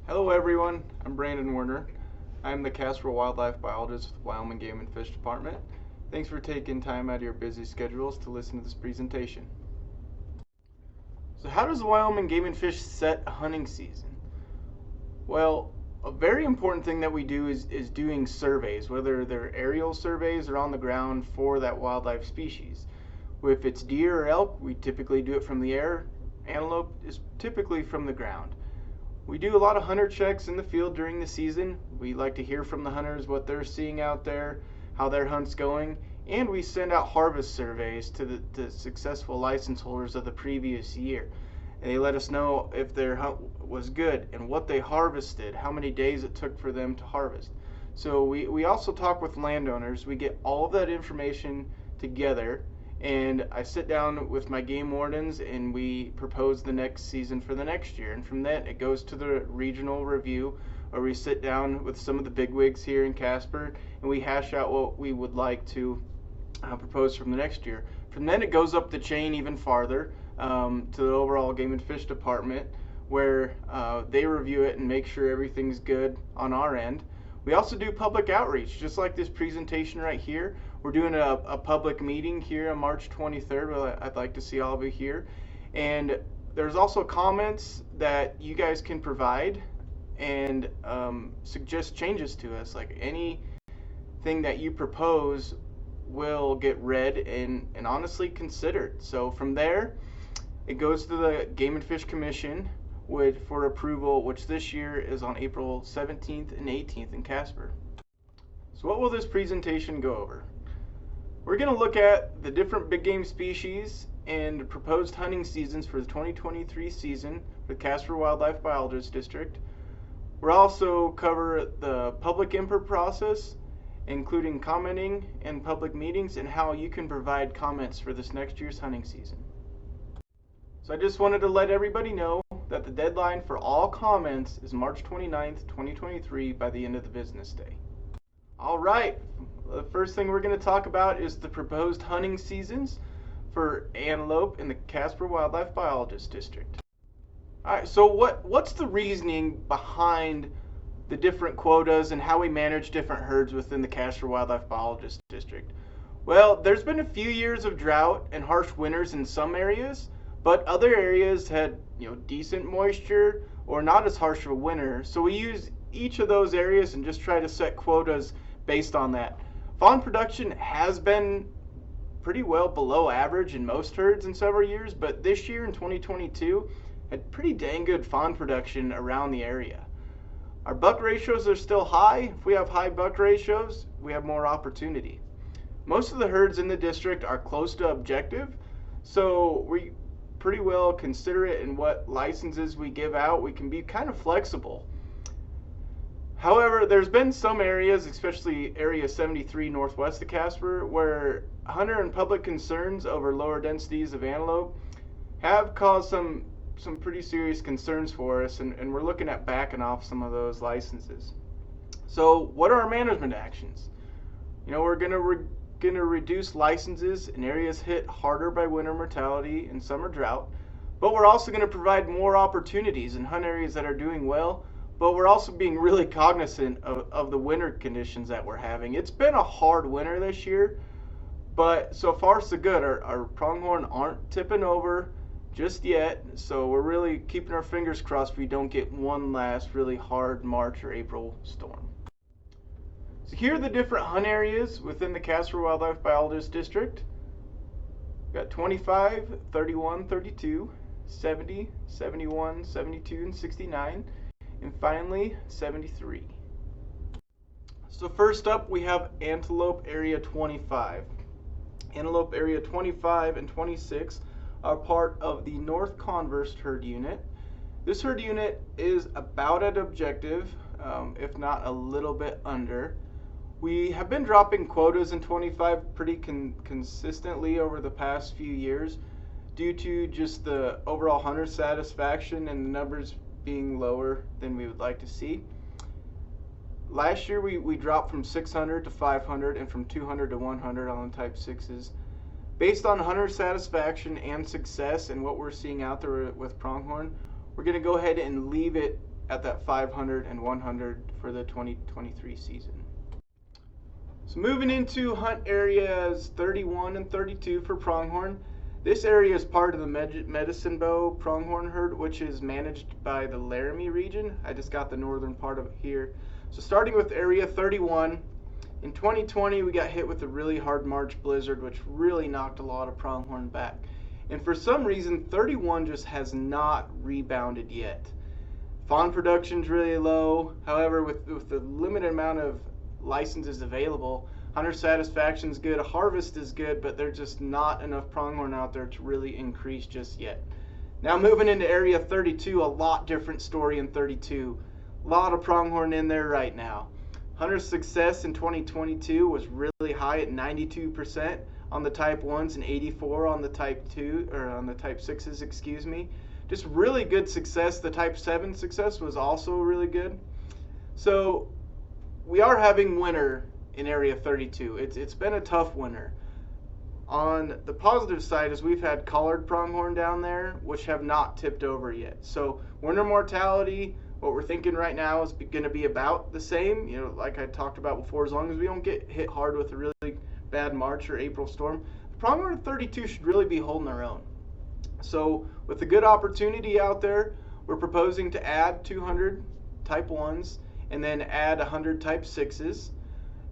Hello everyone, I'm Brandon Werner. I'm the Casper Wildlife Biologist with Wyoming Game and Fish Department. Thanks for taking time out of your busy schedules to listen to this presentation. So how does the Wyoming Game and Fish set a hunting season? Well, a very important thing that we do is doing surveys, whether they're aerial surveys or on the ground for that wildlife species. If it's deer or elk, we typically do it from the air. Antelope is typically from the ground. We do a lot of hunter checks in the field during the season. We like to hear from the hunters what they're seeing out there, how their hunt's going, and we send out harvest surveys to the successful license holders of the previous year. And they let us know if their hunt was good and what they harvested, how many days it took for them to harvest. So we also talk with landowners. We get all of that information together, and I sit down with my game wardens and we propose the next season for the next year. And from that, it goes to the regional review, where we sit down with some of the bigwigs here in Casper and we hash out what we would like to propose from the next year. From then, it goes up the chain even farther to the overall Game and Fish Department, where they review it and make sure everything's good on our end. We also do public outreach, just like this presentation right here. We're doing a public meeting here on March 23rd. I'd like to see all of you here. And there's also comments that you guys can provide and suggest changes to us. Like anything that you propose will get read and honestly considered. So from there, it goes to the Game and Fish Commission for approval, which this year is on April 17th and 18th in Casper. So what will this presentation go over? We're going to look at the different big game species and proposed hunting seasons for the 2023 season for the Casper Wildlife Biologist District. We'll also cover the public input process, including commenting and public meetings, and how you can provide comments for this next year's hunting season. So I just wanted to let everybody know that the deadline for all comments is March 29th, 2023 by the end of the business day. All right, the first thing we're going to talk about is the proposed hunting seasons for antelope in the Casper Wildlife Biologist District. All right, so what's the reasoning behind the different quotas and how we manage different herds within the Casper Wildlife Biologist District? Well, there's been a few years of drought and harsh winters in some areas, but other areas had decent moisture or not as harsh of a winter. So we use each of those areas and just try to set quotas based on that. Fawn production has been pretty well below average in most herds in several years, but this year in 2022 had pretty dang good fawn production around the area. Our buck ratios are still high. If we have high buck ratios, we have more opportunity. Most of the herds in the district are close to objective, so we pretty well considerate in what licenses we give out. We can be kind of flexible. However, there's been some areas, especially area 73 northwest of Casper, where hunter and public concerns over lower densities of antelope have caused some pretty serious concerns for us, and we're looking at backing off some of those licenses. So what are our management actions? We're going to reduce licenses in areas hit harder by winter mortality and summer drought, but we're also going to provide more opportunities in hunt areas that are doing well, but we're also being really cognizant of the winter conditions that we're having. It's been a hard winter this year, but so far so good. Our pronghorn aren't tipping over just yet, so we're really keeping our fingers crossed we don't get one last really hard March or April storm. So here are the different hunt areas within the Casper Wildlife Biologist District. We've got 25, 31, 32, 70, 71, 72, and 69, and finally 73. So first up, we have Antelope Area 25. Antelope Area 25 and 26 are part of the North Converse herd unit. This herd unit is about at objective, if not a little bit under. We have been dropping quotas in 25 pretty consistently over the past few years due to just the overall hunter satisfaction and the numbers being lower than we would like to see. Last year we dropped from 600 to 500 and from 200 to 100 on the type 6s. Based on hunter satisfaction and success and what we're seeing out there with pronghorn, we're going to go ahead and leave it at that 500 and 100 for the 2023 season. So moving into hunt areas 31 and 32 for pronghorn. This area is part of the Medicine Bow pronghorn herd, which is managed by the Laramie region. I just got the northern part of it here. So starting with area 31, in 2020 we got hit with a really hard March blizzard, which really knocked a lot of pronghorn back. And for some reason, 31 just has not rebounded yet. Fawn production's really low. However, with the limited amount of licenses available, hunter satisfaction's good, harvest is good, but there's just not enough pronghorn out there to really increase just yet. Now moving into area 32, a lot different story in 32. A lot of pronghorn in there right now. Hunter success in 2022 was really high at 92% on the type 1s and 84 on the type 2 or on the type 6s, excuse me. Just really good success. The type 7 success was also really good. So we are having winter in area 32. It's been a tough winter. On the positive side is we've had collared pronghorn down there, which have not tipped over yet. So winter mortality, what we're thinking right now is going to be about the same. You know, like I talked about before, as long as we don't get hit hard with a really bad March or April storm, the pronghorn 32 should really be holding their own. So with a good opportunity out there, we're proposing to add 200 type 1s and then add 100 type 6s.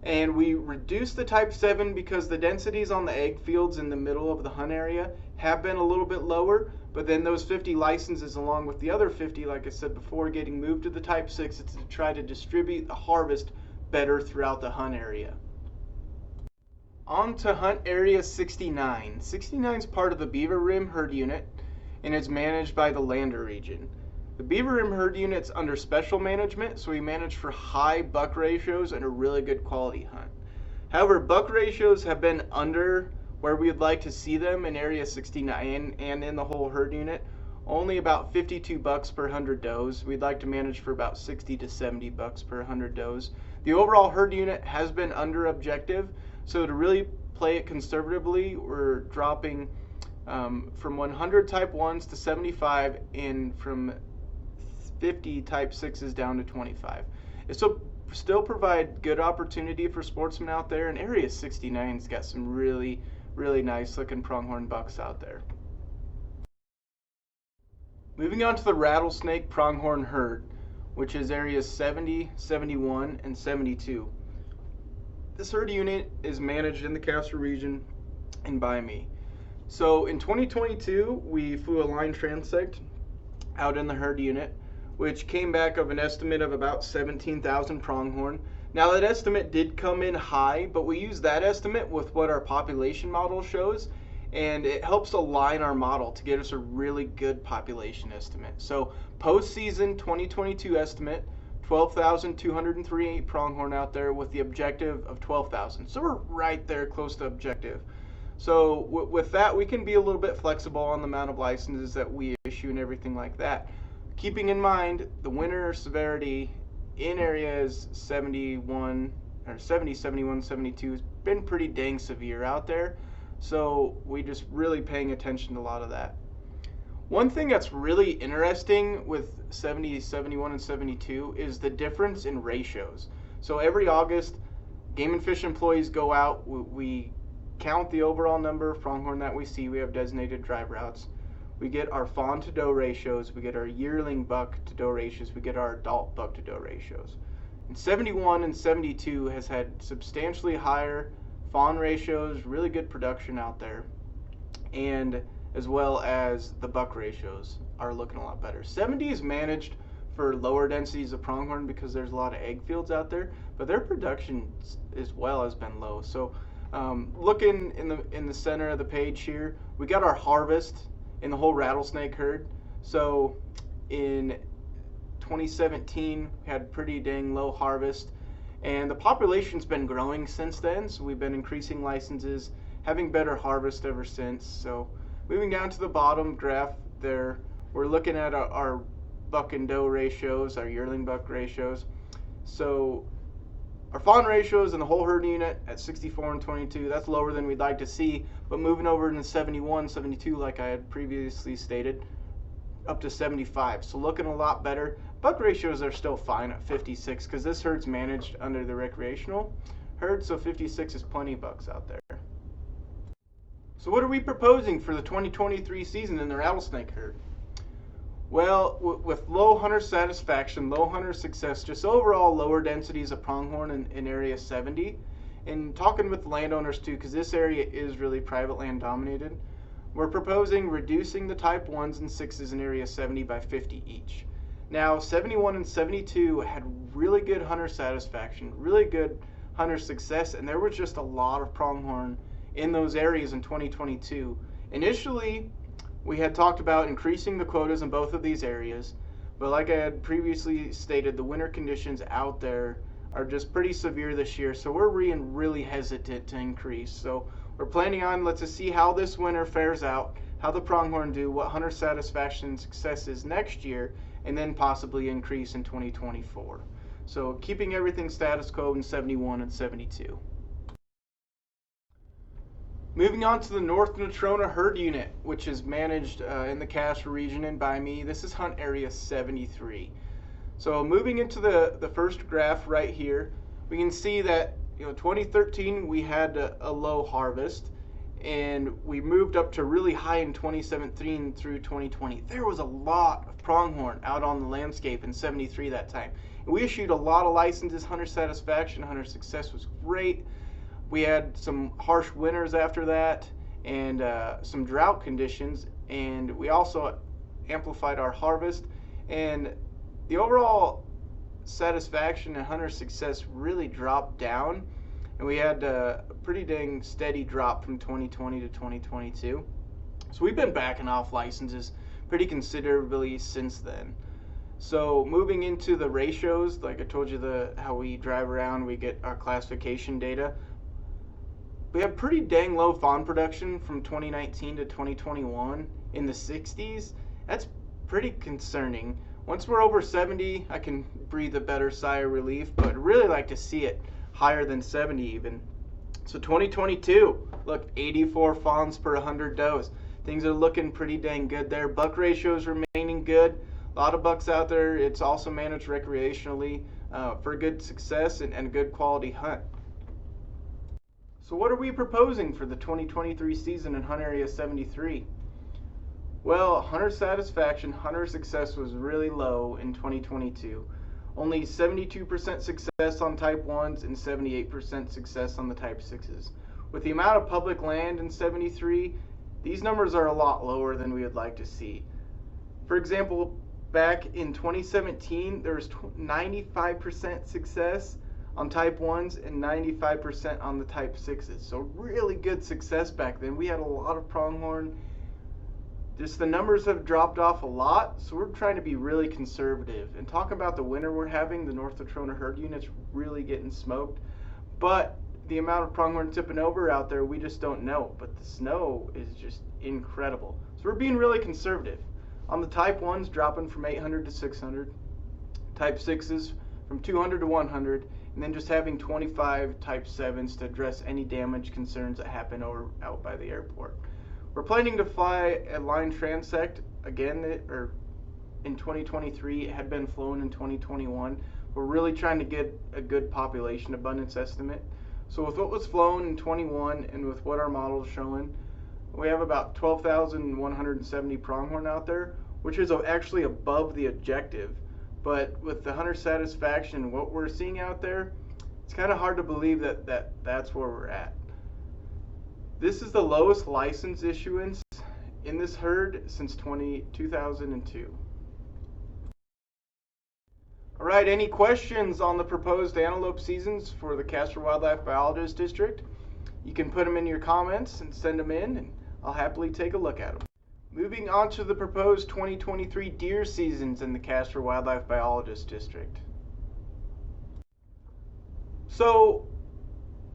And we reduce the type 7 because the densities on the egg fields in the middle of the hunt area have been a little bit lower, but then those 50 licenses along with the other 50, like I said before, getting moved to the type 6 to try to distribute the harvest better throughout the hunt area. On to hunt area 69. 69 is part of the Beaver Rim herd unit and it's managed by the Lander region. The Beaver Rim herd unit's under special management, so we manage for high buck ratios and a really good quality hunt. However, buck ratios have been under where we would like to see them in area 69 and in the whole herd unit. Only about 52 bucks per 100 does. We'd like to manage for about 60 to 70 bucks per 100 does. The overall herd unit has been under objective, so to really play it conservatively, we're dropping from 100 type 1s to 75 and from 50 type 6s down to 25. It still provide good opportunity for sportsmen out there, and area 69's got some really nice looking pronghorn bucks out there. Moving on to the rattlesnake pronghorn herd, which is areas 70, 71, and 72. This herd unit is managed in the Casper region and by me. So in 2022, we flew a line transect out in the herd unit, which came back of an estimate of about 17,000 pronghorn. Now that estimate did come in high, but we used that estimate with what our population model shows, and it helps align our model to get us a really good population estimate. So post-season 2022 estimate, 12,203 pronghorn out there with the objective of 12,000. So we're right there close to objective. So with that, we can be a little bit flexible on the amount of licenses that we issue and everything like that. Keeping in mind the winter severity in areas 71 or 70, 71, 72 has been pretty dang severe out there. So we just really paying attention to a lot of that. One thing that's really interesting with 70, 71, and 72 is the difference in ratios. So every August, Game and Fish employees go out, we count the overall number of pronghorn that we see. We have designated drive routes. We get our fawn to doe ratios, we get our yearling buck to doe ratios, we get our adult buck to doe ratios. And 71 and 72 has had substantially higher fawn ratios, really good production out there, and as well as the buck ratios are looking a lot better. 70 is managed for lower densities of pronghorn because there's a lot of egg fields out there, but their production as well has been low. So looking in the center of the page here, we got our harvest in the whole rattlesnake herd. So in 2017 we had pretty dang low harvest, and the population's been growing since then, so we've been increasing licenses, having better harvest ever since. So moving down to the bottom graph there, we're looking at our buck and doe ratios, our yearling buck ratios. So our fawn ratios in the whole herd unit at 64 and 22, that's lower than we'd like to see, but moving over into 71, 72, like I had previously stated, up to 75, so looking a lot better. Buck ratios are still fine at 56 because this herd's managed under the recreational herd, so 56 is plenty of bucks out there. So what are we proposing for the 2023 season in the rattlesnake herd? Well, with low hunter satisfaction, low hunter success, just overall lower densities of pronghorn in area 70, and talking with landowners too, because this area is really private land dominated, we're proposing reducing the type 1s and 6s in area 70 by 50 each. Now, 71 and 72 had really good hunter satisfaction, really good hunter success, and there was just a lot of pronghorn in those areas in 2022. Initially, we had talked about increasing the quotas in both of these areas, but like I had previously stated, the winter conditions out there are just pretty severe this year, so we're being really hesitant to increase. So we're planning on, let's just see how this winter fares out, how the pronghorn do, what hunter satisfaction and success is next year, and then possibly increase in 2024. So keeping everything status quo in 71 and 72. Moving on to the North Natrona herd unit, which is managed in the Casper region and by me. This is hunt area 73. So moving into the first graph right here, we can see that 2013 we had a low harvest, and we moved up to really high in 2017 through 2020. There was a lot of pronghorn out on the landscape in 73 that time. And we issued a lot of licenses. Hunter satisfaction, hunter success was great. We had some harsh winters after that and some drought conditions, and we also amplified our harvest, and the overall satisfaction and hunter success really dropped down, and we had a pretty dang steady drop from 2020 to 2022. So we've been backing off licenses pretty considerably since then. So moving into the ratios, like I told you, how we drive around, we get our classification data. We have pretty dang low fawn production from 2019 to 2021 in the 60s. That's pretty concerning. Once we're over 70, I can breathe a better sigh of relief, but I'd really like to see it higher than 70 even. So 2022, look, 84 fawns per 100 does. Things are looking pretty dang good there. Buck ratios remaining good. A lot of bucks out there. It's also managed recreationally for good success and a good quality hunt. So what are we proposing for the 2023 season in hunt area 73? Well, hunter satisfaction, hunter success was really low in 2022. Only 72% success on type 1s and 78% success on the type 6s. With the amount of public land in 73, these numbers are a lot lower than we would like to see. For example, back in 2017, there was 95% success on type 1s and 95% on the type 6s. So really good success back then. We had a lot of pronghorn. Just the numbers have dropped off a lot, so we're trying to be really conservative. And talk about the winter we're having, the North Natrona herd unit's really getting smoked. But the amount of pronghorn tipping over out there, we just don't know. But the snow is just incredible. So we're being really conservative. On the type 1s, dropping from 800 to 600. Type 6s from 200 to 100. And then just having 25 type 7s to address any damage concerns that happen out by the airport. We're planning to fly a line transect again, in 2023. It had been flown in 2021. We're really trying to get a good population abundance estimate. So with what was flown in 21 and with what our model is showing, we have about 12,170 pronghorn out there, which is actually above the objective. But with the hunter satisfaction and what we're seeing out there, it's kind of hard to believe that's where we're at. This is the lowest license issuance in this herd since 2002. All right, any questions on the proposed antelope seasons for the Casper Wildlife Biologist District? You can put them in your comments and send them in, and I'll happily take a look at them. Moving on to the proposed 2023 deer seasons in the Casper Wildlife Biologist District. So,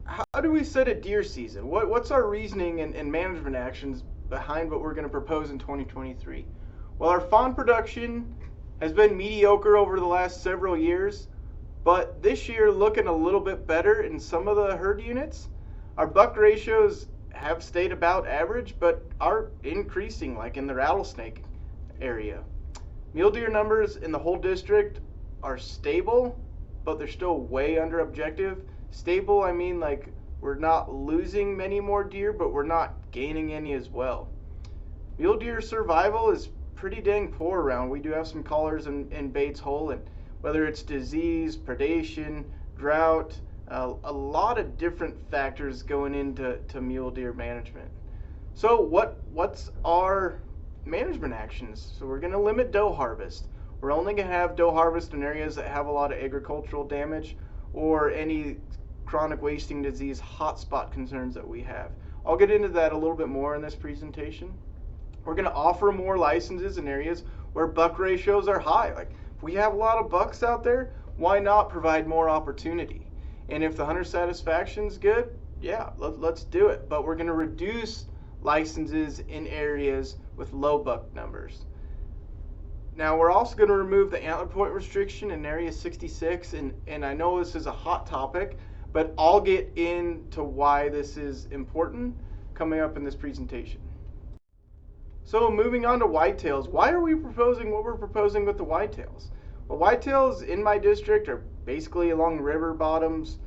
how do we set a deer season? What's our reasoning and management actions behind what we're going to propose in 2023? Well, our fawn production has been mediocre over the last several years, but this year looking a little bit better in some of the herd units. Our buck ratios have stayed about average, but are increasing, like in the rattlesnake area. Mule deer numbers in the whole district are stable, but they're still way under objective. Stable, I mean like we're not losing many more deer, but we're not gaining any as well. Mule deer survival is pretty dang poor around. We do have some callers in Bates Hole, and whether it's disease, predation, drought, a lot of different factors going into mule deer management. So what's our management actions? So we're going to limit doe harvest. We're only going to have doe harvest in areas that have a lot of agricultural damage or any chronic wasting disease hotspot concerns that we have. I'll get into that a little bit more in this presentation. We're going to offer more licenses in areas where buck ratios are high. Like if we have a lot of bucks out there, why not provide more opportunity? And if the hunter satisfaction is good, yeah, let's do it. But we're going to reduce licenses in areas with low buck numbers. Now we're also going to remove the antler point restriction in area 66, and I know this is a hot topic, but I'll get into why this is important coming up in this presentation. So moving on to whitetails, why are we proposing what we're proposing with the whitetails? Well, whitetails in my district are basically along river bottoms,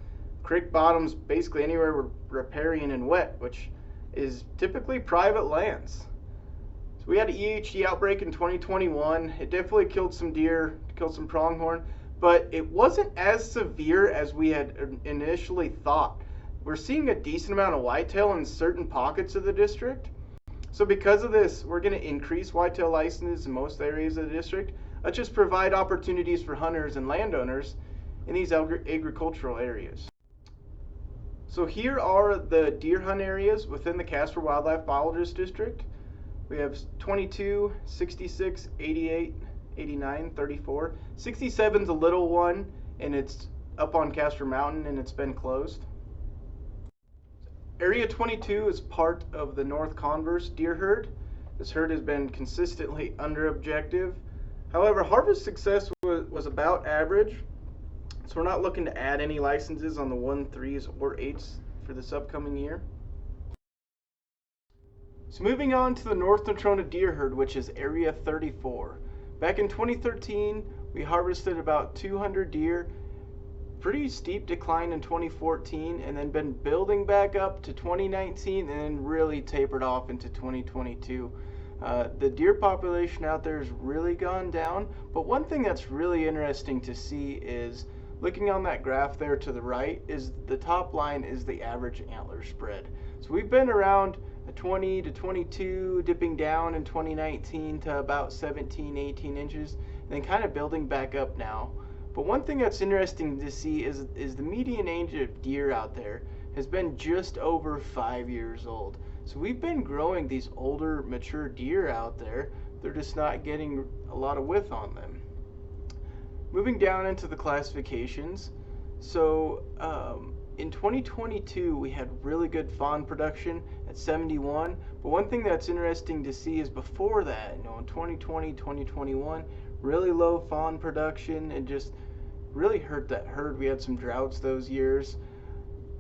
creek bottoms, basically anywhere we're riparian and wet, which is typically private lands. So we had an EHD outbreak in 2021. It definitely killed some deer, killed some pronghorn, but it wasn't as severe as we had initially thought. We're seeing a decent amount of whitetail in certain pockets of the district. So because of this, we're going to increase whitetail licenses in most areas of the district. Let's just provide opportunities for hunters and landowners in these agricultural areas. So here are the deer hunt areas within the Casper Wildlife Biologist District. We have 22, 66, 88, 89, 34. 67 is a little one, and it's up on Casper Mountain, and it's been closed. Area 22 is part of the North Converse deer herd. This herd has been consistently under objective. However, harvest success was about average, so we're not looking to add any licenses on the 1, 3s, or 8s for this upcoming year. So moving on to the North Natrona deer herd, which is Area 34. Back in 2013, we harvested about 200 deer. Pretty steep decline in 2014, and then been building back up to 2019, and then really tapered off into 2022. The deer population out there has really gone down, but one thing that's really interesting to see is looking on that graph there to the right, is the top line is the average antler spread. So we've been around 20 to 22, dipping down in 2019 to about 17, 18 inches, and then kind of building back up now. But one thing that's interesting to see is the median age of deer out there has been just over 5 years old. So we've been growing these older, mature deer out there. They're just not getting a lot of width on them. Moving down into the classifications. So in 2022, we had really good fawn production at 71. But one thing that's interesting to see is before that, in 2020, 2021, really low fawn production, and just really hurt that herd. We had some droughts those years.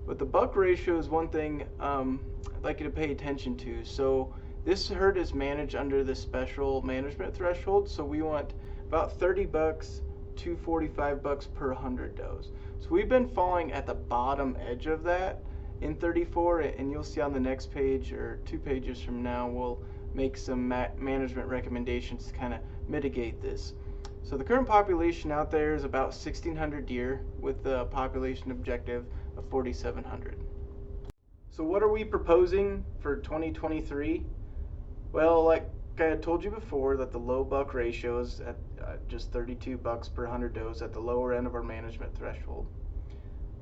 But the buck ratio is one thing I'd like you to pay attention to. So this herd is managed under the special management threshold. So we want about 30 bucks to 45 bucks per 100 does. So we've been falling at the bottom edge of that in 34, and you'll see on the next page or 2 pages from now, we'll make some management recommendations to kind of mitigate this. So the current population out there is about 1,600 deer with a population objective of 4,700. So what are we proposing for 2023? Well, like I had told you before, that the low buck ratio is at just 32 bucks per 100 does at the lower end of our management threshold.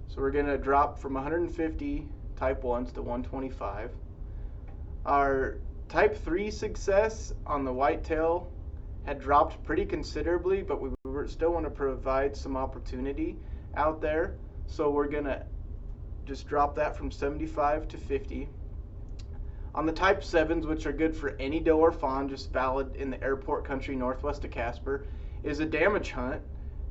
So we're going to drop from 150 type 1s to 125. Our type 3 success on the whitetail had dropped pretty considerably, but we still want to provide some opportunity out there. So we're going to just drop that from 75 to 50. On the type 7s, which are good for any doe or fawn, just valid in the airport country northwest of Casper, is a damage hunt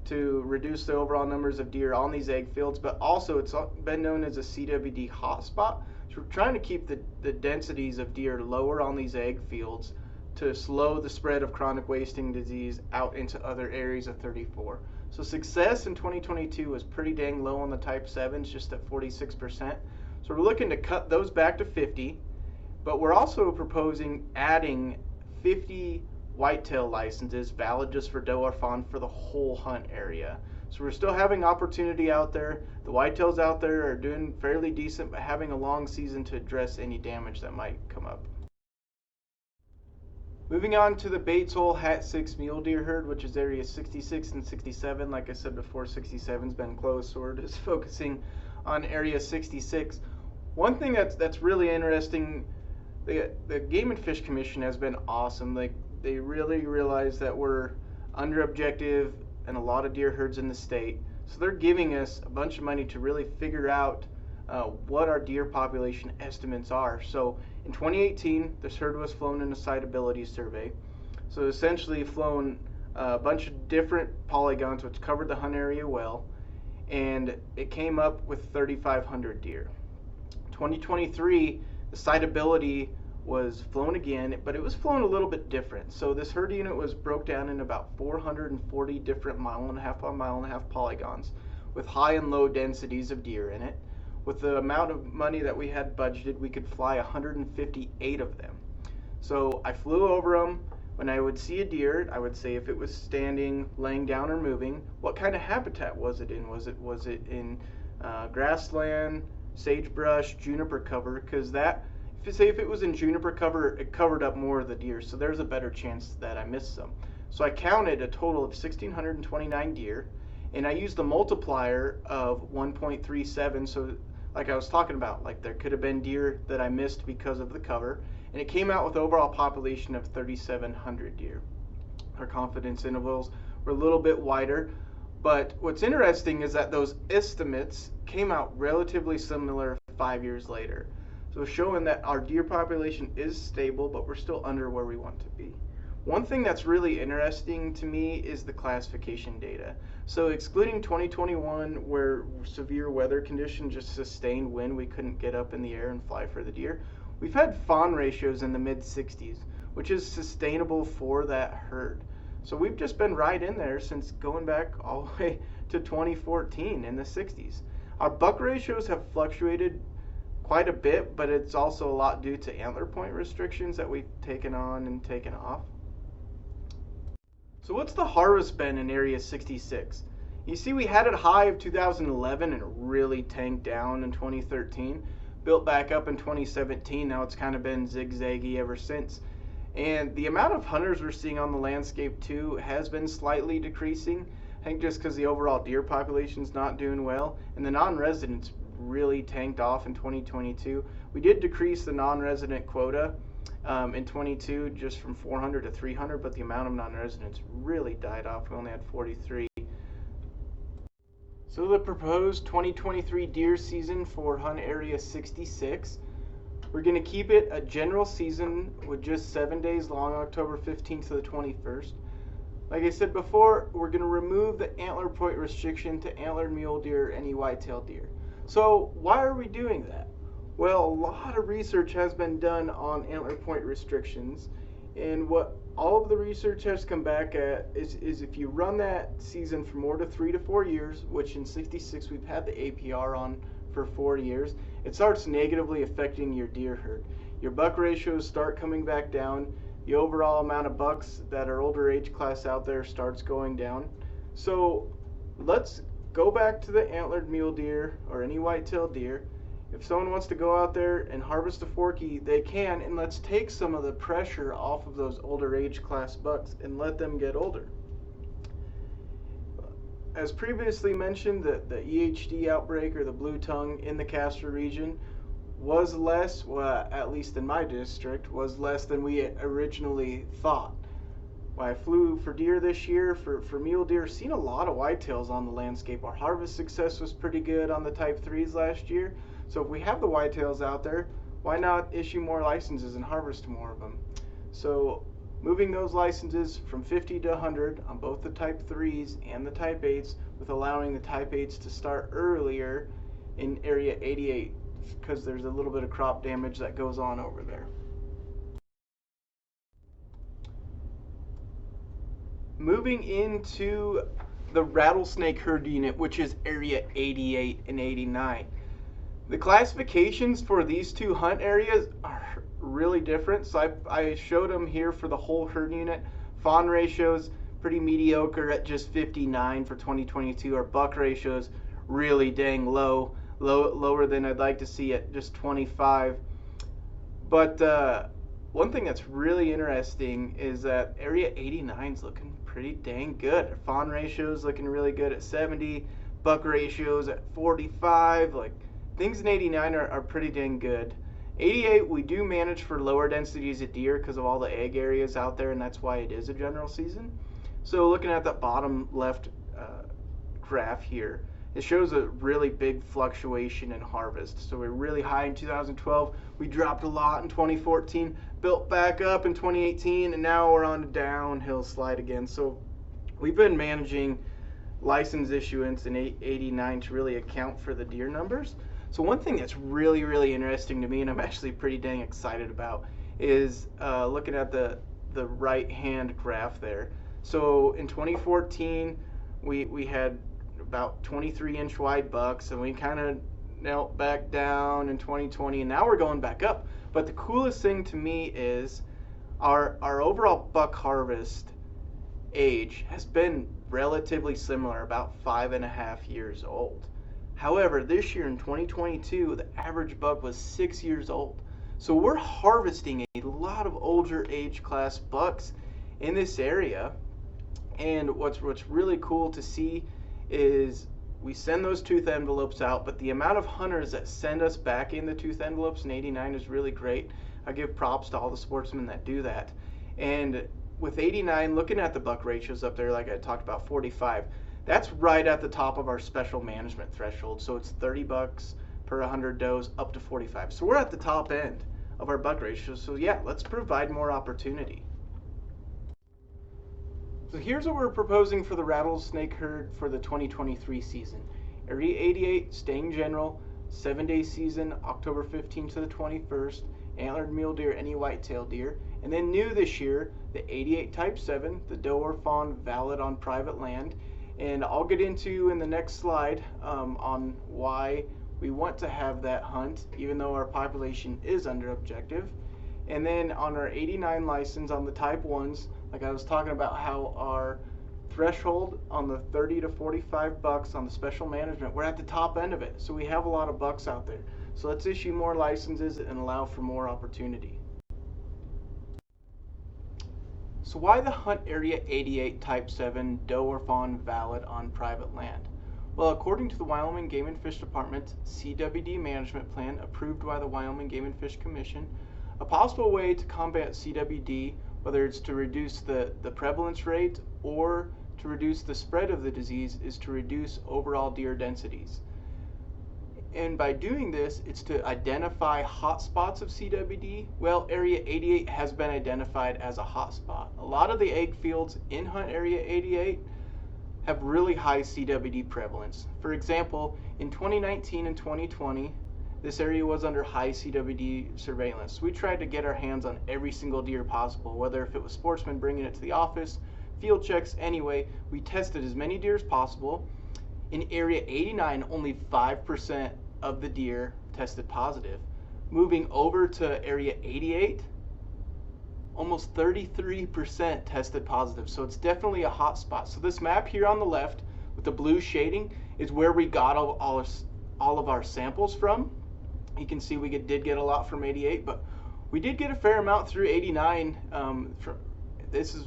to reduce the overall numbers of deer on these egg fields, but also it's been known as a CWD hotspot. So we're trying to keep the densities of deer lower on these egg fields to slow the spread of chronic wasting disease out into other areas of 34. So success in 2022 was pretty dang low on the type 7s, just at 46%. So we're looking to cut those back to 50, but we're also proposing adding 50 whitetail licenses valid just for doe or fawn for the whole hunt area. So we're still having opportunity out there. The whitetails out there are doing fairly decent, but having a long season to address any damage that might come up. Moving on to the Bates Hole Hat 6 mule deer herd, which is area 66 and 67. Like I said before, 67's been closed, so we're just focusing on area 66. One thing that's really interesting, the Game and Fish Commission has been awesome. Like, they really realize that we're under objective and a lot of deer herds in the state, so they're giving us a bunch of money to really figure out what our deer population estimates are. So in 2018, this herd was flown in a siteability survey. So essentially flown a bunch of different polygons which covered the hunt area well, and it came up with 3,500 deer. 2023, the siteability was flown again, but it was flown a little bit different. So this herd unit was broke down in about 440 different 1.5 by 1.5 polygons with high and low densities of deer in it. With the amount of money that we had budgeted, we could fly 158 of them. So I flew over them. When I would see a deer, I would say if it was standing, laying down, or moving, what kind of habitat was it in? Was it in grassland, sagebrush, juniper cover? Because if it was in juniper cover, it covered up more of the deer, so there's a better chance that I missed some. So I counted a total of 1,629 deer, and I used the multiplier of 1.37. So like I was talking about, like there could have been deer that I missed because of the cover, and it came out with overall population of 3,700 deer. Our confidence intervals were a little bit wider, but what's interesting is that those estimates came out relatively similar 5 years later. So showing that our deer population is stable, but we're still under where we want to be. One thing that's really interesting to me is the classification data. So excluding 2021, where severe weather conditions just sustained wind, we couldn't get up in the air and fly for the deer, we've had fawn ratios in the mid-60s, which is sustainable for that herd. So we've just been right in there since going back all the way to 2014 in the 60s. Our buck ratios have fluctuated quite a bit, but it's also a lot due to antler point restrictions that we've taken on and taken off. So what's the harvest been in area 66? You see, we had it high of 2011 and it really tanked down in 2013, built back up in 2017. Now it's kind of been zigzaggy ever since. And the amount of hunters we're seeing on the landscape too has been slightly decreasing. I think just because the overall deer population's not doing well, and the non-residents really tanked off in 2022. We did decrease the non-resident quota in 22 just from 400 to 300, but the amount of non-residents really died off. We only had 43. So the proposed 2023 deer season for hunt area 66, we're going to keep it a general season with just 7 days long, October 15th to the 21st. Like I said before, we're going to remove the antler point restriction to antlered mule deer, any white-tailed deer. So why are we doing that? Well, a lot of research has been done on antler point restrictions, and what all of the research has come back at is if you run that season for more than 3 to 4 years, which in 66 we've had the APR on for 4 years, it starts negatively affecting your deer herd. Your buck ratios start coming back down. The overall amount of bucks that are older age class out there starts going down. So let's go back to the antlered mule deer or any white-tailed deer. If someone wants to go out there and harvest a forky, they can, and let's take some of the pressure off of those older age class bucks and let them get older. As previously mentioned, the EHD outbreak or the blue tongue in the Casper region was less, well, at least in my district, was less than we originally thought. When I flew for deer this year, for mule deer, seen a lot of whitetails on the landscape. Our harvest success was pretty good on the type 3s last year. So if we have the whitetails out there, why not issue more licenses and harvest more of them? So moving those licenses from 50 to 100 on both the type 3s and the type 8s, with allowing the type 8s to start earlier in area 88, because there's a little bit of crop damage that goes on over there. moving into the rattlesnake herd unit, which is area 88 and 89. The classifications for these two hunt areas are really different. So I showed them here for the whole herd unit. Fawn ratios pretty mediocre at just 59 for 2022. Our buck ratios really dang lower than I'd like to see at just 25. But one thing that's really interesting is that area 89 is looking pretty dang good. Our fawn ratios looking really good at 70, buck ratios at 45. Like, things in 89 are pretty dang good. 88, we do manage for lower densities of deer because of all the egg areas out there, and that's why it is a general season. So looking at that bottom left graph here, it shows a really big fluctuation in harvest. So we're really high in 2012. We dropped a lot in 2014, built back up in 2018, and now we're on a downhill slide again. So we've been managing license issuance in 89 to really account for the deer numbers. So one thing that's really, really interesting to me, and I'm actually pretty dang excited about, is looking at the right-hand graph there. So in 2014, we had about 23-inch wide bucks, and we kind of knelt back down in 2020, and now we're going back up. But the coolest thing to me is our overall buck harvest age has been relatively similar, about 5.5 years old. However, this year in 2022, the average buck was 6 years old. So we're harvesting a lot of older age class bucks in this area. And what's really cool to see is we send those tooth envelopes out, but the amount of hunters that send us back in the tooth envelopes in 89 is really great. I give props to all the sportsmen that do that. And with 89, looking at the buck ratios up there, like I talked about, 45, that's right at the top of our special management threshold. So it's 30 bucks per 100 does up to 45. So we're at the top end of our buck ratios. So yeah, let's provide more opportunity. So here's what we're proposing for the rattlesnake herd for the 2023 season. Area 88, staying general, 7-day season, October 15th to the 21st, antlered mule deer, any white-tailed deer. And then new this year, the 88 type 7, the doe or fawn valid on private land. And I'll get into in the next slide on why we want to have that hunt, even though our population is under objective. And then on our 89 license on the type 1s, like I was talking about how our threshold on the 30 to 45 bucks on the special management, we're at the top end of it. So we have a lot of bucks out there. So let's issue more licenses and allow for more opportunity. So why the hunt area 88 type 7 doe or fawn valid on private land? Well, according to the Wyoming Game and Fish Department CWD management plan approved by the Wyoming Game and Fish Commission, a possible way to combat CWD, whether it's to reduce the prevalence rate or to reduce the spread of the disease, is to reduce overall deer densities. And by doing this, it's to identify hotspots of CWD. Well, Area 88 has been identified as a hotspot. A lot of the egg fields in Hunt Area 88 have really high CWD prevalence. For example, in 2019 and 2020, this area was under high CWD surveillance. We tried to get our hands on every single deer possible, whether if it was sportsmen bringing it to the office, field checks, anyway, we tested as many deer as possible. In Area 89, only 5% of the deer tested positive. Moving over to Area 88, almost 33% tested positive. So it's definitely a hot spot. So this map here on the left with the blue shading is where we got all of our samples from. You can see we did get a lot from 88, but we did get a fair amount through 89. This is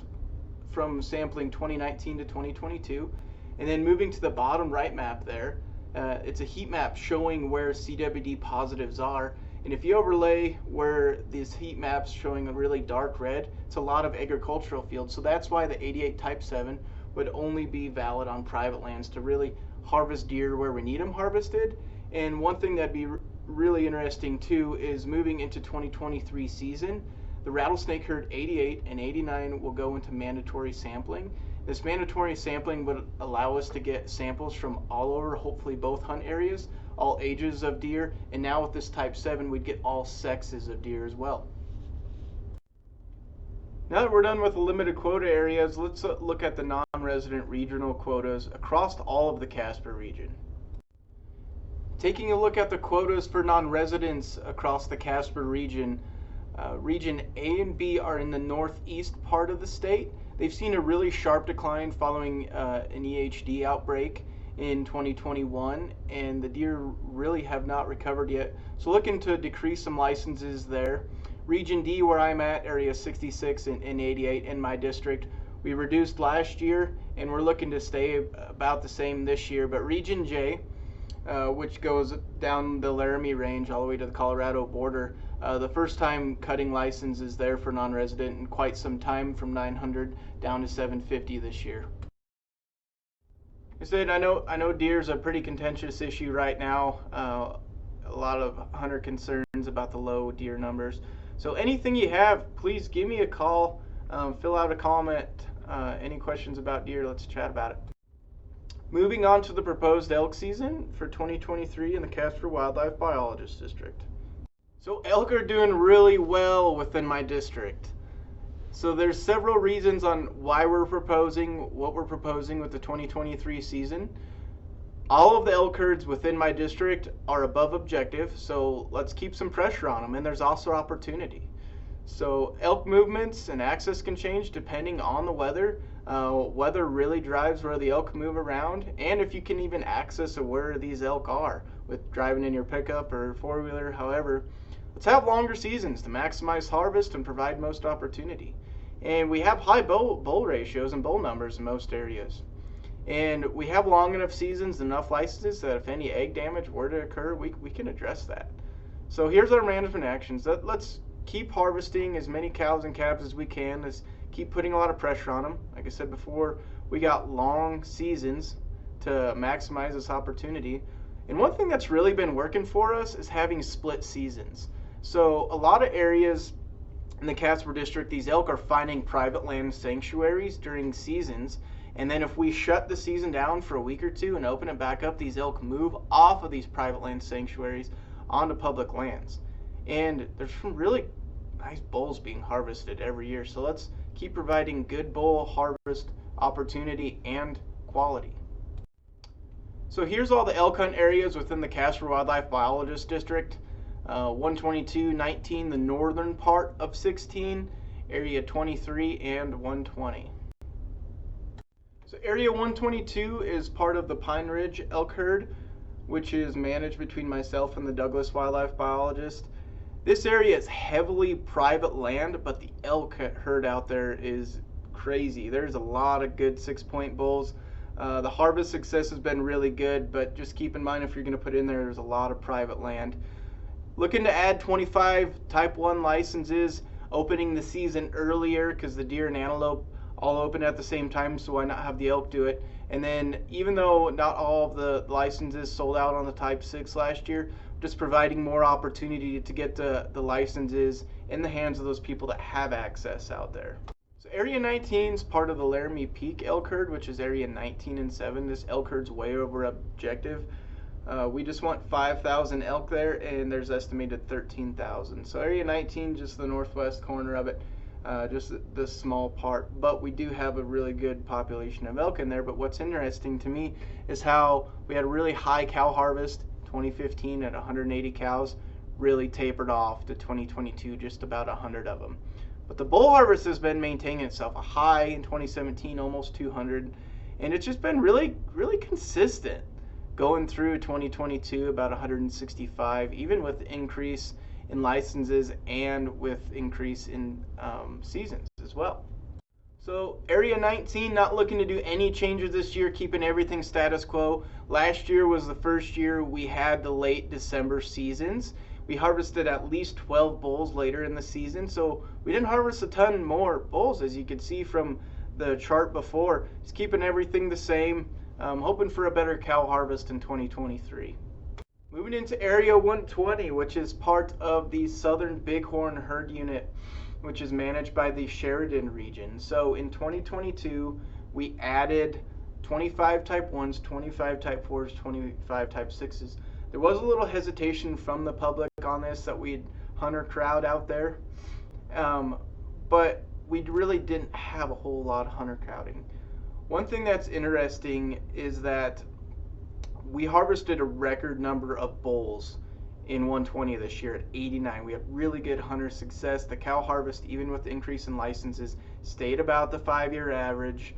from sampling 2019 to 2022. And then moving to the bottom right map there, it's a heat map showing where CWD positives are. And if you overlay where these heat maps showing a really dark red, it's a lot of agricultural fields. So that's why the 88 type 7 would only be valid on private lands to really harvest deer where we need them harvested. And one thing that'd be really interesting too is moving into 2023 season, the rattlesnake herd 88 and 89 will go into mandatory sampling. This mandatory sampling would allow us to get samples from all over, hopefully both hunt areas, all ages of deer, and now with this type 7 we'd get all sexes of deer as well. Now that we're done with the limited quota areas, let's look at the non-resident regional quotas across all of the Casper region. Taking a look at the quotas for non-residents across the Casper region, Region A and B are in the northeast part of the state. They've seen a really sharp decline following an EHD outbreak in 2021, and the deer really have not recovered yet. So looking to decrease some licenses there. Region D, where I'm at, area 66 and 88 in my district, we reduced last year, and we're looking to stay about the same this year. But Region J, which goes down the Laramie Range all the way to the Colorado border, the first time cutting licenses there for non-resident in quite some time, from 900 down to 750 this year. I know deer is a pretty contentious issue right now. A lot of hunter concerns about the low deer numbers. So anything you have, please give me a call, fill out a comment, any questions about deer, let's chat about it. Moving on to the proposed elk season for 2023 in the Casper Wildlife Biologist District. So elk are doing really well within my district. So there's several reasons on why we're proposing what we're proposing with the 2023 season. All of the elk herds within my district are above objective, so let's keep some pressure on them, and there's also opportunity. So elk movements and access can change depending on the weather. Weather really drives where the elk move around, and if you can even access where these elk are with driving in your pickup or four-wheeler, however. Let's have longer seasons to maximize harvest and provide most opportunity. And we have high bull ratios and bull numbers in most areas. And we have long enough seasons, enough licenses that if any egg damage were to occur, we can address that. So here's our management actions. Let's keep harvesting as many cows and calves as we can. Let's keep putting a lot of pressure on them. Like I said before, we got long seasons to maximize this opportunity. And one thing that's really been working for us is having split seasons. So a lot of areas in the Casper district, these elk are finding private land sanctuaries during seasons. And then if we shut the season down for a week or two and open it back up, these elk move off of these private land sanctuaries onto public lands. And there's some really nice bulls being harvested every year. So let's keep providing good bull harvest opportunity and quality. So here's all the elk hunt areas within the Casper Wildlife Biologist District. 122, 19, the northern part of 16, area 23, and 120. So area 122 is part of the Pine Ridge elk herd, which is managed between myself and the Douglas wildlife biologist. This area is heavily private land, but the elk herd out there is crazy. There's a lot of good 6-point bulls. The harvest success has been really good, but just keep in mind if you're going to put in there's a lot of private land. Looking to add 25 Type 1 licenses, opening the season earlier because the deer and antelope all open at the same time, so why not have the elk do it? And then even though not all of the licenses sold out on the Type 6 last year, just providing more opportunity to get the licenses in the hands of those people that have access out there. So area 19 is part of the Laramie Peak elk herd, which is area 19 and 7. This elk herd's way over objective. We just want 5,000 elk there, and there's estimated 13,000. So area 19, just the northwest corner of it, just this small part. But we do have a really good population of elk in there. But what's interesting to me is how we had a really high cow harvest 2015 at 180 cows, really tapered off to 2022, just about 100 of them. But the bull harvest has been maintaining itself, a high in 2017, almost 200, and it's just been really, really consistent. Going through 2022, about 165, even with increase in licenses and with increase in seasons as well. So area 19, not looking to do any changes this year, keeping everything status quo. Last year was the first year we had the late December seasons. We harvested at least 12 bulls later in the season, so we didn't harvest a ton more bulls, as you could see from the chart before. Just keeping everything the same. Hoping for a better cow harvest in 2023. Moving into area 120, which is part of the Southern Bighorn herd unit, which is managed by the Sheridan region. So in 2022, we added 25 Type 1s, 25 Type 4s, 25 Type 6s. There was a little hesitation from the public on this, that we'd hunter crowd out there. But we really didn't have a whole lot of hunter crowding. One thing that's interesting is that we harvested a record number of bulls in 120 this year at 89. We had really good hunter success. The cow harvest, even with the increase in licenses, stayed about the 5-year average.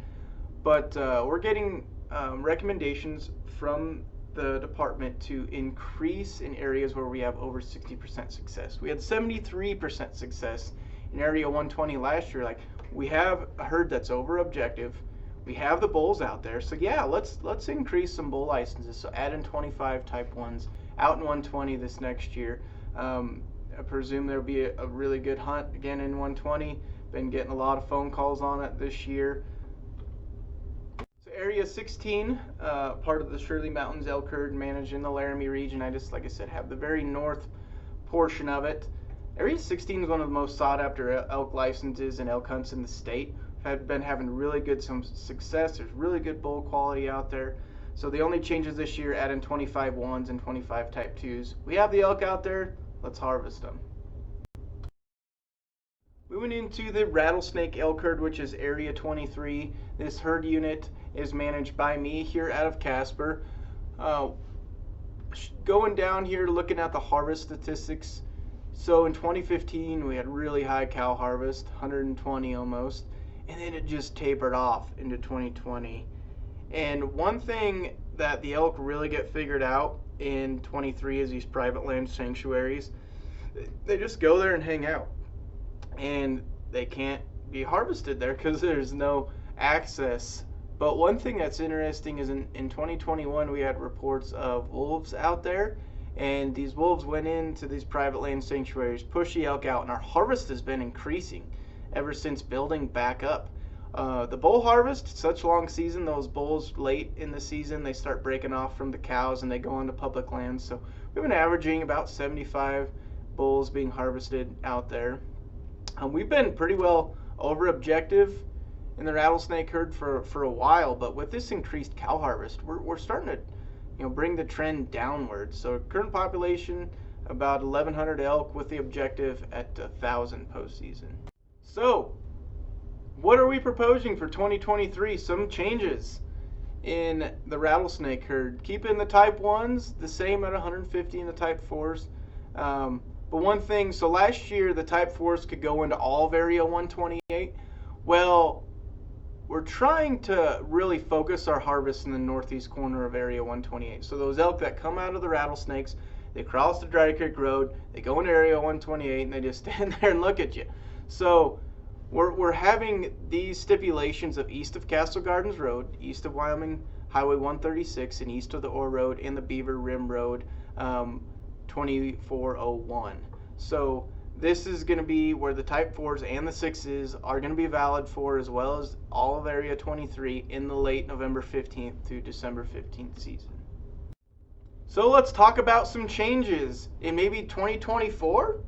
But we're getting recommendations from the department to increase in areas where we have over 60% success. We had 73% success in area 120 last year. Like, we have a herd that's over objective. We have the bulls out there, so yeah, let's increase some bull licenses. So add in 25 type 1s out in 120 this next year. I presume there'll be a really good hunt again in 120. Been getting a lot of phone calls on it this year. So area 16, part of the Shirley Mountains elk herd managed in the Laramie region. I just, like I said, have the very north portion of it. Area 16 is one of the most sought after elk licenses and elk hunts in the state. Have been having really good success. There's really good bull quality out there. So the only changes this year, add in 25 1s and 25 type 2s. We have the elk out there. Let's harvest them. Moving into the rattlesnake elk herd, which is area 23. This herd unit is managed by me here out of Casper. Going down here, looking at the harvest statistics. So in 2015, we had really high cow harvest, 120 almost. And then it just tapered off into 2020. And one thing that the elk really get figured out in 23 is these private land sanctuaries. They just go there and hang out. And they can't be harvested there because there's no access. But one thing that's interesting is in 2021 we had reports of wolves out there. And these wolves went into these private land sanctuaries, pushed the elk out, and our harvest has been increasing ever since building back up. The bull harvest, such long season, those bulls late in the season, they start breaking off from the cows and they go onto public lands. So we've been averaging about 75 bulls being harvested out there. We've been pretty well over objective in the rattlesnake herd for a while, but with this increased cow harvest, we're starting to bring the trend downward. So current population, about 1,100 elk with the objective at 1,000 postseason. So, what are we proposing for 2023? Some changes in the rattlesnake herd. Keeping the type 1s the same at 150 and the type 4s. But one thing, so last year the type 4s could go into all of area 128. Well, we're trying to really focus our harvest in the northeast corner of area 128. So those elk that come out of the rattlesnakes, they cross the Dry Creek Road, they go into area 128, and they just stand there and look at you. So we're having these stipulations of east of Castle Gardens Road, east of Wyoming Highway 136, and east of the Ore Road and the Beaver Rim Road 2401. So this is going to be where the type 4s and the 6s are going to be valid for, as well as all of area 23 in the late November 15th through December 15th season. So let's talk about some changes in maybe 2024.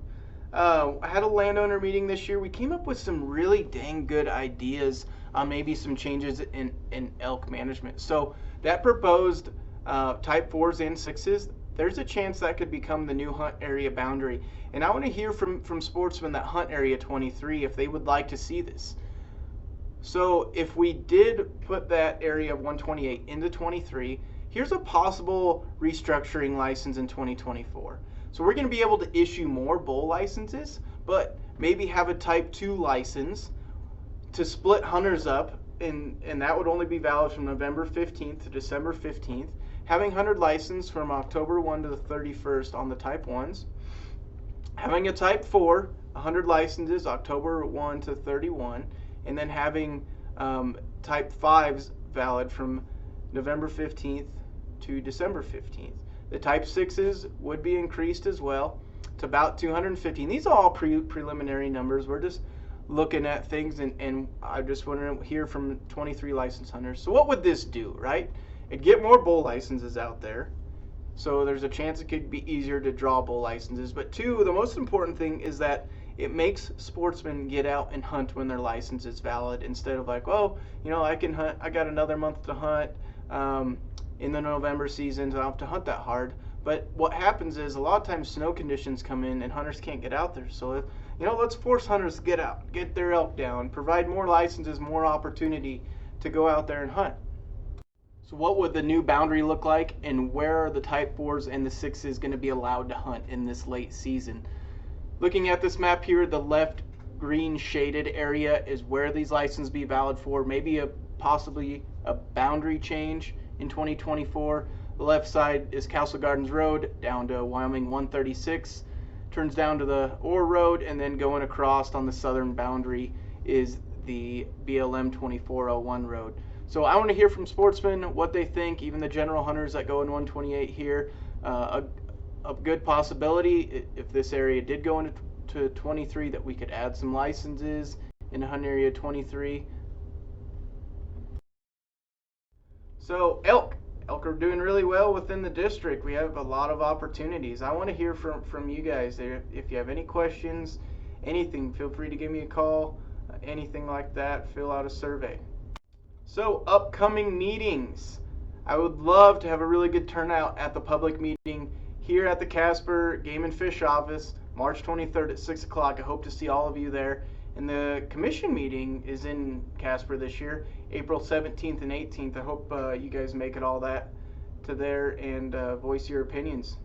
I had a landowner meeting this year. We came up with some really dang good ideas on maybe some changes in elk management. So that proposed type 4s and 6s, there's a chance that could become the new hunt area boundary. And I want to hear from sportsmen that hunt area 23 if they would like to see this. So if we did put that area of 128 into 23, here's a possible restructuring license in 2024. So we're going to be able to issue more bull licenses, but maybe have a type 2 license to split hunters up, and that would only be valid from November 15th to December 15th. Having hunter license from October 1 to the 31st on the type 1s. Having a type 4, 100 licenses October 1 to 31, and then having type 5s valid from November 15th to December 15th. The type 6s would be increased as well to about 250. And these are all preliminary numbers. We're just looking at things, and I just want to hear from 23 licensed hunters. So what would this do, right? It'd get more bull licenses out there. So there's a chance it could be easier to draw bull licenses. But two, the most important thing is that it makes sportsmen get out and hunt when their license is valid, instead of like, oh, I can hunt, I got another month to hunt in the November season, so I don't have to hunt that hard. But what happens is a lot of times snow conditions come in and hunters can't get out there. So let's force hunters to get out, get their elk down, provide more licenses, more opportunity to go out there and hunt. So what would the new boundary look like, and where are the type 4s and the 6s going to be allowed to hunt in this late season? Looking at this map here, the left green shaded area is where these licenses be valid for, maybe possibly a boundary change in 2024. The left side is Castle Gardens Road down to Wyoming 136, turns down to the Ore Road, and then going across on the southern boundary is the BLM 2401 road. So I want to hear from sportsmen what they think, even the general hunters that go in 128 here. A good possibility, if this area did go into 23, that we could add some licenses in hunt area 23. So elk are doing really well within the district. We have a lot of opportunities. I want to hear from you guys. If you have any questions, anything, feel free to give me a call. Anything like that, fill out a survey. So upcoming meetings. I would love to have a really good turnout at the public meeting here at the Casper Game and Fish office, March 23rd at 6 o'clock. I hope to see all of you there. And the commission meeting is in Casper this year, April 17th and 18th. I hope you guys make it all that to there and voice your opinions.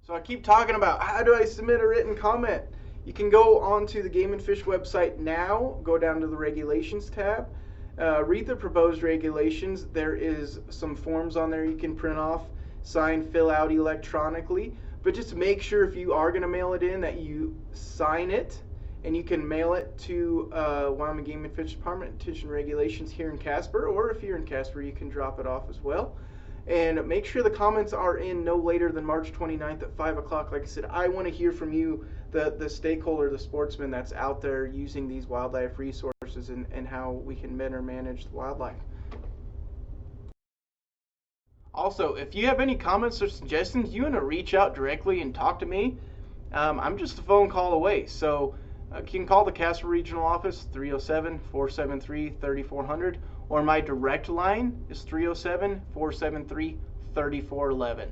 So I keep talking about how do I submit a written comment. You can go onto the Game and Fish website now, go down to the regulations tab, read the proposed regulations. There is some forms on there you can print off, sign, fill out electronically, but just make sure if you are going to mail it in that you sign it, and you can mail it to Wyoming Game and Fish Department, Attention Regulations here in Casper, or if you're in Casper you can drop it off as well. And make sure the comments are in no later than March 29th at 5 o'clock. Like I said, I want to hear from you, the stakeholder, the sportsman that's out there using these wildlife resources, and how we can better manage the wildlife. Also, if you have any comments or suggestions, you want to reach out directly and talk to me, I'm just a phone call away. So you can call the Casper Regional Office, 307-473-3400, or my direct line is 307-473-3411.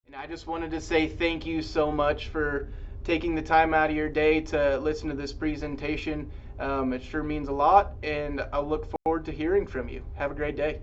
And I just wanted to say thank you so much for taking the time out of your day to listen to this presentation. It sure means a lot, and I look forward to hearing from you. Have a great day.